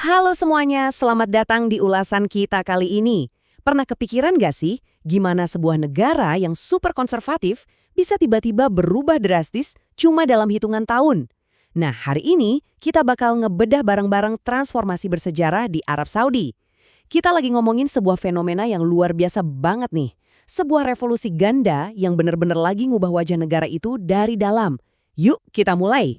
Halo semuanya, selamat datang di ulasan kita kali ini. Pernah kepikiran gak sih, gimana sebuah negara yang super konservatif bisa tiba-tiba berubah drastis cuma dalam hitungan tahun? Nah, hari ini kita bakal ngebedah bareng-bareng transformasi bersejarah di Arab Saudi. Kita lagi ngomongin sebuah fenomena yang luar biasa banget nih. Sebuah revolusi ganda yang bener-bener lagi ngubah wajah negara itu dari dalam. Yuk, kita mulai.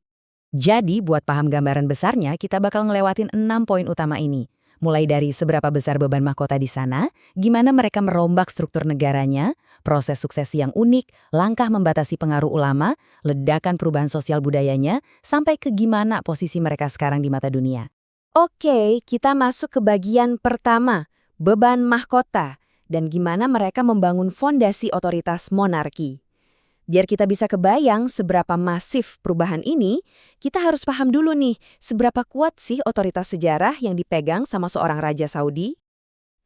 Jadi, buat paham gambaran besarnya, kita bakal ngelewatin 6 poin utama ini. Mulai dari seberapa besar beban mahkota di sana, gimana mereka merombak struktur negaranya, proses suksesi yang unik, langkah membatasi pengaruh ulama, ledakan perubahan sosial budayanya, sampai ke gimana posisi mereka sekarang di mata dunia. Oke, kita masuk ke bagian pertama, beban mahkota, dan gimana mereka membangun fondasi otoritas monarki. Biar kita bisa kebayang seberapa masif perubahan ini, kita harus paham dulu nih, seberapa kuat sih otoritas sejarah yang dipegang sama seorang Raja Saudi?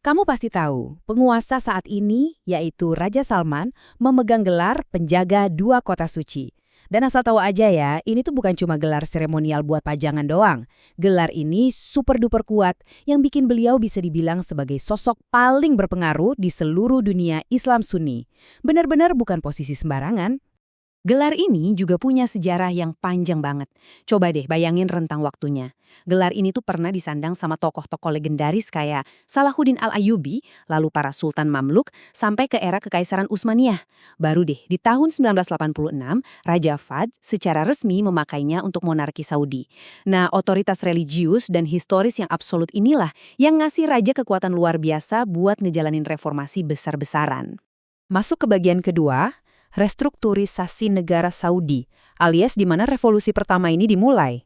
Kamu pasti tahu, penguasa saat ini, yaitu Raja Salman, memegang gelar penjaga dua kota suci. Dan asal tahu aja ya, ini tuh bukan cuma gelar seremonial buat pajangan doang. Gelar ini super duper kuat yang bikin beliau bisa dibilang sebagai sosok paling berpengaruh di seluruh dunia Islam Sunni. Benar-benar bukan posisi sembarangan. Gelar ini juga punya sejarah yang panjang banget. Coba deh bayangin rentang waktunya. Gelar ini tuh pernah disandang sama tokoh-tokoh legendaris kayak Salahuddin Al-Ayyubi, lalu para Sultan Mamluk, sampai ke era Kekaisaran Utsmaniyah. Baru deh, di tahun 1986, Raja Fahd secara resmi memakainya untuk monarki Saudi. Nah, otoritas religius dan historis yang absolut inilah yang ngasih raja kekuatan luar biasa buat ngejalanin reformasi besar-besaran. Masuk ke bagian kedua, restrukturisasi negara Saudi, alias di mana revolusi pertama ini dimulai.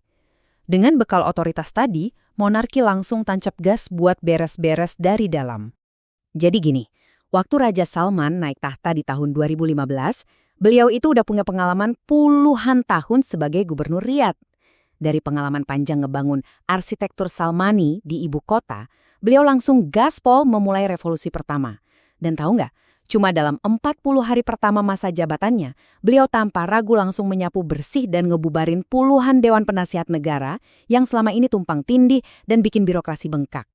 Dengan bekal otoritas tadi, monarki langsung tancap gas buat beres-beres dari dalam. Jadi gini, waktu Raja Salman naik tahta di tahun 2015, beliau itu udah punya pengalaman puluhan tahun sebagai gubernur Riyadh. Dari pengalaman panjang ngebangun arsitektur Salmani di ibu kota, beliau langsung gaspol memulai revolusi pertama. Dan tahu nggak? Cuma dalam 40 hari pertama masa jabatannya, beliau tanpa ragu langsung menyapu bersih dan ngebubarin puluhan dewan penasihat negara yang selama ini tumpang tindih dan bikin birokrasi bengkak.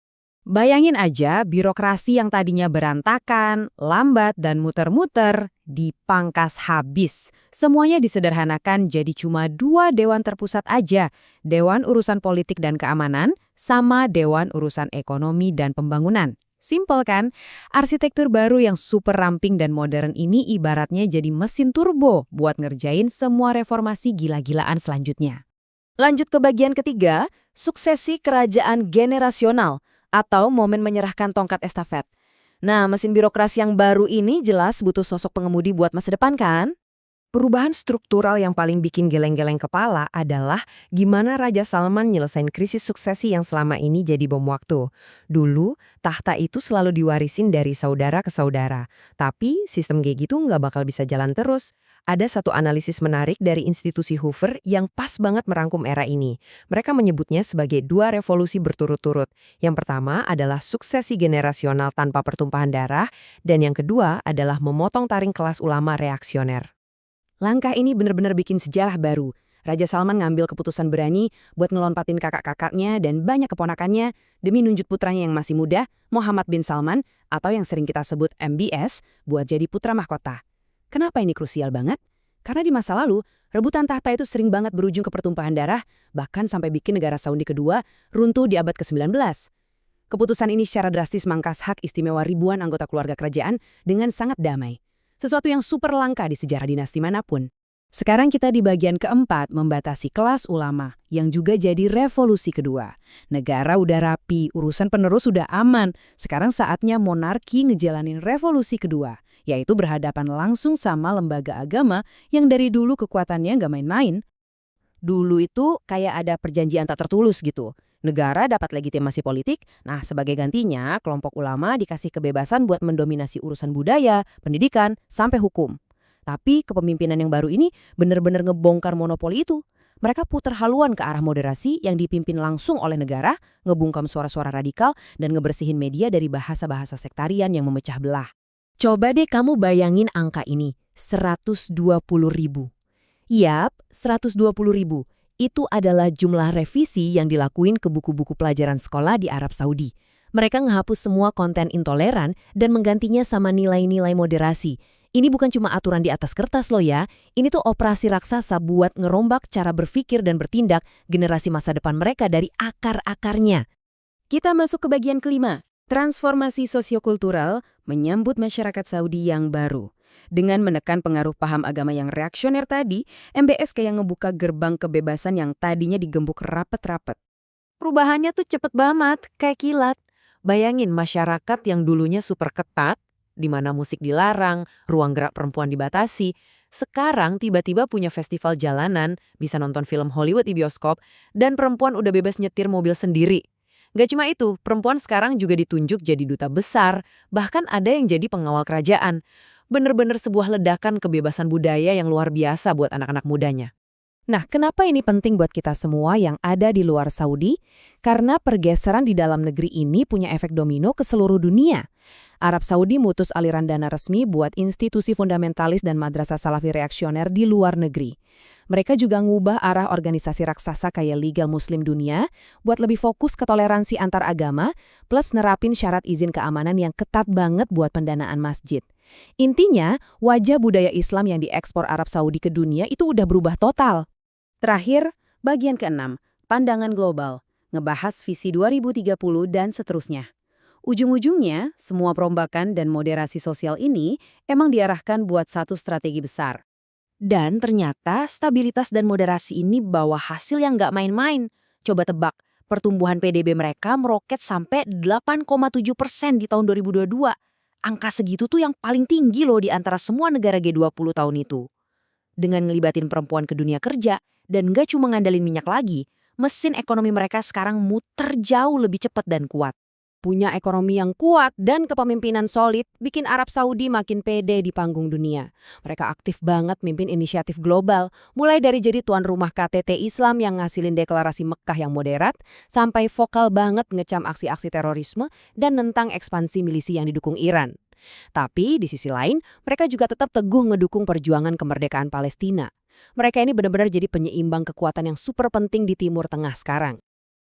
Bayangin aja birokrasi yang tadinya berantakan, lambat, dan muter-muter, dipangkas habis. Semuanya disederhanakan jadi cuma 2 dewan terpusat aja, Dewan Urusan Politik dan Keamanan, sama Dewan Urusan Ekonomi dan Pembangunan. Simpel kan? Arsitektur baru yang super ramping dan modern ini ibaratnya jadi mesin turbo buat ngerjain semua reformasi gila-gilaan selanjutnya. Lanjut ke bagian ketiga, suksesi kerajaan generasional atau momen menyerahkan tongkat estafet. Nah, mesin birokrasi yang baru ini jelas butuh sosok pengemudi buat masa depan kan? Perubahan struktural yang paling bikin geleng-geleng kepala adalah gimana Raja Salman nyelesain krisis suksesi yang selama ini jadi bom waktu. Dulu, tahta itu selalu diwarisin dari saudara ke saudara. Tapi sistem kayak gitu nggak bakal bisa jalan terus. Ada satu analisis menarik dari institusi Hoover yang pas banget merangkum era ini. Mereka menyebutnya sebagai 2 revolusi berturut-turut. Yang pertama adalah suksesi generasional tanpa pertumpahan darah, dan yang kedua adalah memotong taring kelas ulama reaksioner. Langkah ini benar-benar bikin sejarah baru. Raja Salman ngambil keputusan berani buat ngelompatin kakak-kakaknya dan banyak keponakannya demi nunjuk putranya yang masih muda, Muhammad bin Salman, atau yang sering kita sebut MBS, buat jadi putra mahkota. Kenapa ini krusial banget? Karena di masa lalu, rebutan tahta itu sering banget berujung ke pertumpahan darah, bahkan sampai bikin negara Saudi kedua runtuh di abad ke-19. Keputusan ini secara drastis mangkas hak istimewa ribuan anggota keluarga kerajaan dengan sangat damai. Sesuatu yang super langka di sejarah dinasti manapun. Sekarang kita di bagian keempat membatasi kelas ulama, yang juga jadi revolusi kedua. Negara udah rapi, urusan penerus udah aman. Sekarang saatnya monarki ngejalanin revolusi kedua, yaitu berhadapan langsung sama lembaga agama yang dari dulu kekuatannya nggak main-main. Dulu itu kayak ada perjanjian tak tertulis gitu. Negara dapat legitimasi politik, nah sebagai gantinya kelompok ulama dikasih kebebasan buat mendominasi urusan budaya, pendidikan, sampai hukum. Tapi kepemimpinan yang baru ini benar-benar ngebongkar monopoli itu. Mereka putar haluan ke arah moderasi yang dipimpin langsung oleh negara, ngebungkam suara-suara radikal, dan ngebersihin media dari bahasa-bahasa sektarian yang memecah belah. Coba deh kamu bayangin angka ini, 120.000. Yap, 120.000. itu adalah jumlah revisi yang dilakuin ke buku-buku pelajaran sekolah di Arab Saudi. Mereka menghapus semua konten intoleran dan menggantinya sama nilai-nilai moderasi. Ini bukan cuma aturan di atas kertas loh ya, ini tuh operasi raksasa buat ngerombak cara berpikir dan bertindak generasi masa depan mereka dari akar-akarnya. Kita masuk ke bagian kelima, transformasi sosiokultural menyambut masyarakat Saudi yang baru. Dengan menekan pengaruh paham agama yang reaksioner tadi, MBS kayak ngebuka gerbang kebebasan yang tadinya digembok rapet-rapet. Perubahannya tuh cepet banget, kayak kilat. Bayangin masyarakat yang dulunya super ketat, di mana musik dilarang, ruang gerak perempuan dibatasi, sekarang tiba-tiba punya festival jalanan, bisa nonton film Hollywood di bioskop, dan perempuan udah bebas nyetir mobil sendiri. Gak cuma itu, perempuan sekarang juga ditunjuk jadi duta besar, bahkan ada yang jadi pengawal kerajaan. Bener-bener sebuah ledakan kebebasan budaya yang luar biasa buat anak-anak mudanya. Nah, kenapa ini penting buat kita semua yang ada di luar Saudi? Karena pergeseran di dalam negeri ini punya efek domino ke seluruh dunia. Arab Saudi mutus aliran dana resmi buat institusi fundamentalis dan madrasah salafi reaksioner di luar negeri. Mereka juga ngubah arah organisasi raksasa kayak Liga Muslim Dunia buat lebih fokus ke toleransi antar agama, plus nerapin syarat izin keamanan yang ketat banget buat pendanaan masjid. Intinya, wajah budaya Islam yang diekspor Arab Saudi ke dunia itu udah berubah total. Terakhir, bagian ke-6, pandangan global, ngebahas visi 2030 dan seterusnya. Ujung-ujungnya, semua perombakan dan moderasi sosial ini emang diarahkan buat satu strategi besar. Dan ternyata stabilitas dan moderasi ini bawa hasil yang nggak main-main. Coba tebak, pertumbuhan PDB mereka meroket sampai 8,7% di tahun 2022. Angka segitu tuh yang paling tinggi loh di antara semua negara G20 tahun itu. Dengan ngelibatin perempuan ke dunia kerja, dan nggak cuma ngandelin minyak lagi, mesin ekonomi mereka sekarang muter jauh lebih cepat dan kuat. Punya ekonomi yang kuat dan kepemimpinan solid bikin Arab Saudi makin pede di panggung dunia. Mereka aktif banget mimpin inisiatif global, mulai dari jadi tuan rumah KTT Islam yang ngasilin deklarasi Mekkah yang moderat, sampai vokal banget ngecam aksi-aksi terorisme dan nentang ekspansi milisi yang didukung Iran. Tapi di sisi lain, mereka juga tetap teguh ngedukung perjuangan kemerdekaan Palestina. Mereka ini benar-benar jadi penyeimbang kekuatan yang super penting di Timur Tengah sekarang.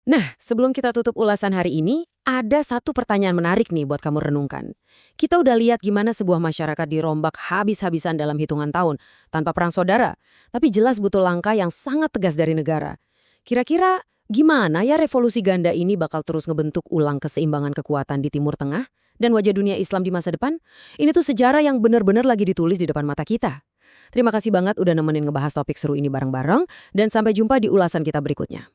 Nah, sebelum kita tutup ulasan hari ini, ada satu pertanyaan menarik nih buat kamu renungkan. Kita udah lihat gimana sebuah masyarakat dirombak habis-habisan dalam hitungan tahun, tanpa perang saudara. Tapi jelas butuh langkah yang sangat tegas dari negara. Kira-kira gimana ya revolusi ganda ini bakal terus ngebentuk ulang keseimbangan kekuatan di Timur Tengah dan wajah dunia Islam di masa depan? Ini tuh sejarah yang benar-benar lagi ditulis di depan mata kita. Terima kasih banget udah nemenin ngebahas topik seru ini bareng-bareng, dan sampai jumpa di ulasan kita berikutnya.